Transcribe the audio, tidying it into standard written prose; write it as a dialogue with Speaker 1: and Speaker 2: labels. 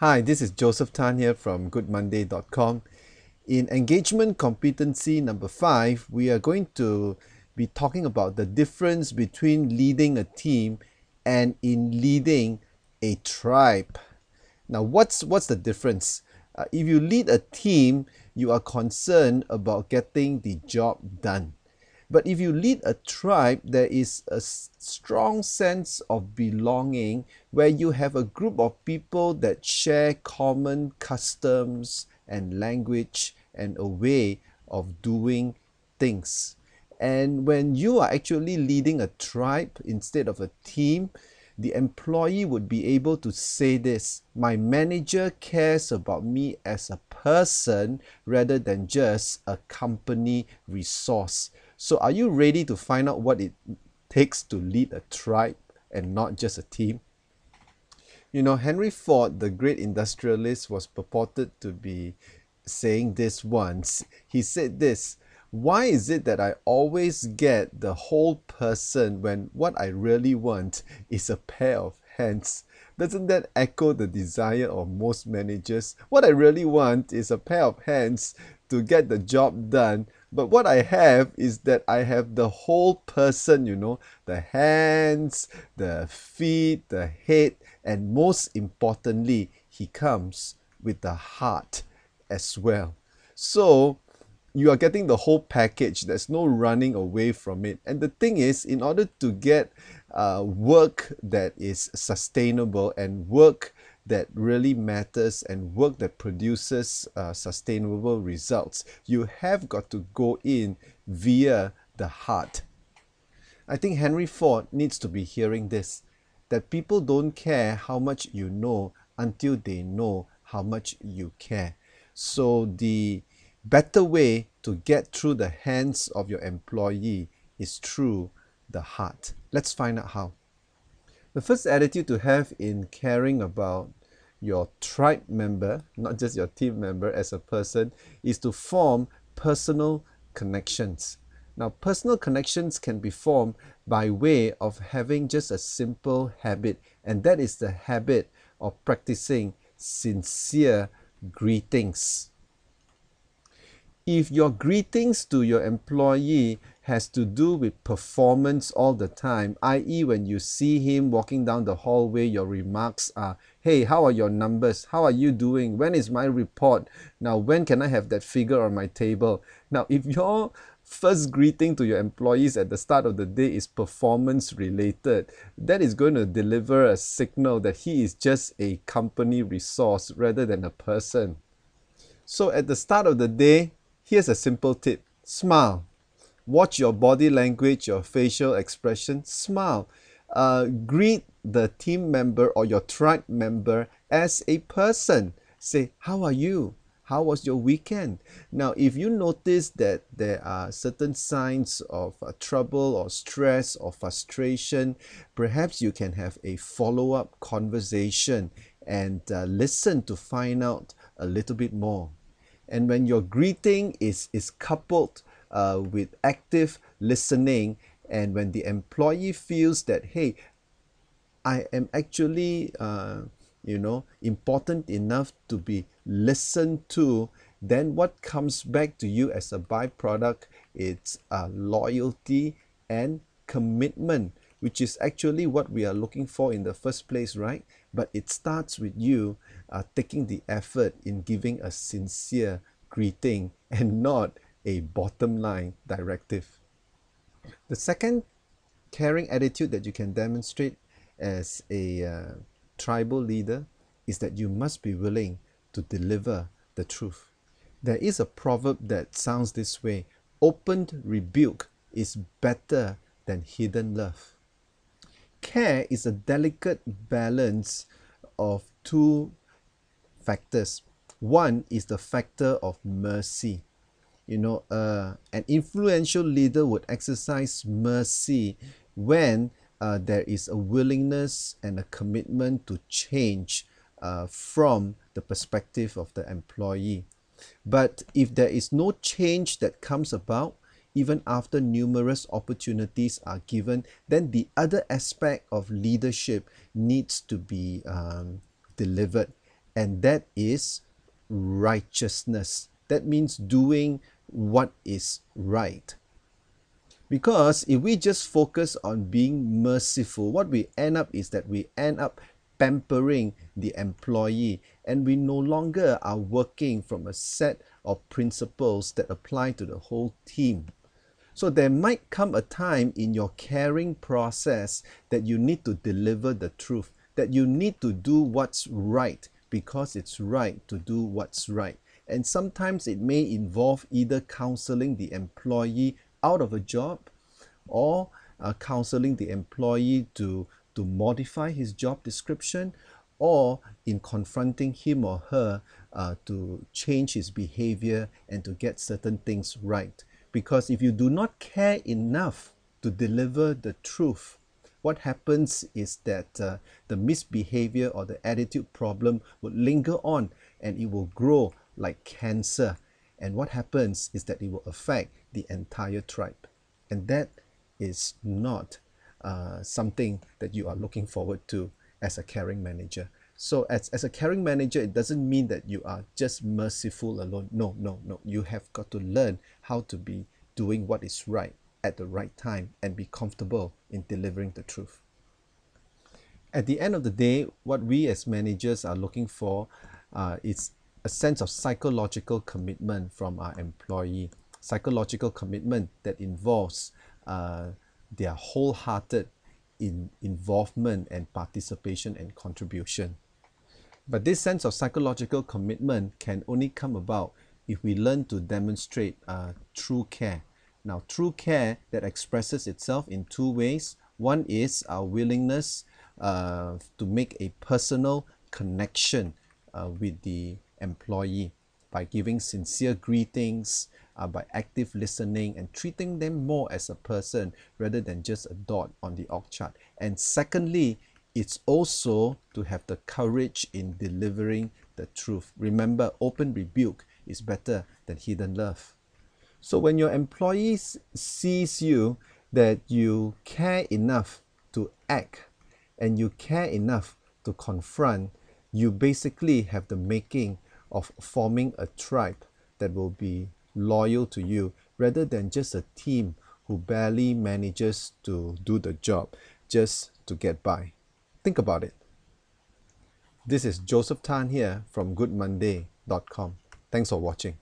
Speaker 1: Hi, this is Joseph Tan here from goodmonday.com. In engagement competency number 5, we are going to be talking about the difference between leading a team and in leading a tribe. Now, what's the difference? If you lead a team, you are concerned about getting the job done. But if you lead a tribe, there is a strong sense of belonging where you have a group of people that share common customs and language and a way of doing things. And when you are actually leading a tribe instead of a team, the employee would be able to say this: my manager cares about me as a person rather than just a company resource. So are you ready to find out what it takes to lead a tribe and not just a team? You know, Henry Ford, the great industrialist, was purported to be saying this once. He said this: why is it that I always get the whole person when what I really want is a pair of hands? Doesn't that echo the desire of most managers? What I really want is a pair of hands to get the job done. But what I have is that I have the whole person, the hands, the feet, the head, and most importantly, he comes with the heart as well. So you are getting the whole package. There's no running away from it. And the thing is, in order to get work that is sustainable and work that really matters and work that produces sustainable results, you have got to go in via the heart. I think Henry Ford needs to be hearing this, that people don't care how much you know until they know how much you care. So the better way to get through the hands of your employee is through the heart. Let's find out how. The first attitude to have in caring about your tribe member, not just your team member as a person, is to form personal connections. Now, personal connections can be formed by way of having just a simple habit, and that is the habit of practicing sincere greetings. If your greetings to your employee has to do with performance all the time, i.e., when you see him walking down the hallway, your remarks are, hey, how are your numbers? How are you doing? When is my report? Now, when can I have that figure on my table? Now, if your first greeting to your employees at the start of the day is performance related, that is going to deliver a signal that he is just a company resource rather than a person. So at the start of the day, here's a simple tip: smile. Watch your body language, your facial expression, smile. Greet the team member or your tribe member as a person. Say, how are you? How was your weekend? Now, if you notice that there are certain signs of trouble or stress or frustration, perhaps you can have a follow-up conversation and listen to find out a little bit more. And when your greeting is coupled with active listening, and when the employee feels that, hey, I am actually, important enough to be listened to, then what comes back to you as a byproduct, it's loyalty and commitment, which is actually what we are looking for in the first place, right? But it starts with you taking the effort in giving a sincere greeting and not a bottom line directive. The second caring attitude that you can demonstrate as a tribal leader is that you must be willing to deliver the truth. There is a proverb that sounds this way: opened rebuke is better than hidden love. Care is a delicate balance of two factors. One is the factor of mercy. An influential leader would exercise mercy when there is a willingness and a commitment to change from the perspective of the employee. But if there is no change that comes about, even after numerous opportunities are given, then the other aspect of leadership needs to be delivered. and that is righteousness. That means doing what is right. Because if we just focus on being merciful, what we end up is that we end up pampering the employee, and we no longer are working from a set of principles that apply to the whole team. So there might come a time in your caring process that you need to deliver the truth, that you need to do what's right because it's right to do what's right. And sometimes it may involve either counseling the employee out of a job, or counseling the employee to modify his job description, or in confronting him or her to change his behavior and to get certain things right. Because if you do not care enough to deliver the truth, what happens is that the misbehavior or the attitude problem would linger on, and it will grow like cancer. And what happens is that it will affect the entire tribe. And that is not something that you are looking forward to as a caring manager. So as a caring manager, it doesn't mean that you are just merciful alone. No, no, no. You have got to learn how to be doing what is right at the right time and be comfortable in delivering the truth. At the end of the day, what we as managers are looking for is a sense of psychological commitment from our employee. Psychological commitment that involves their wholehearted involvement and participation and contribution. But this sense of psychological commitment can only come about if we learn to demonstrate true care. Now, true care that expresses itself in two ways. One is our willingness to make a personal connection with the employee by giving sincere greetings, by active listening and treating them more as a person rather than just a dot on the org chart. And secondly, it's also to have the courage in delivering the truth. Remember, open rebuke is better than hidden love. So when your employees sees you that you care enough to act and you care enough to confront, you basically have the making of forming a tribe that will be loyal to you rather than just a team who barely manages to do the job just to get by. Think about it. This is Joseph Tan here from goodmonday.com. Thanks for watching.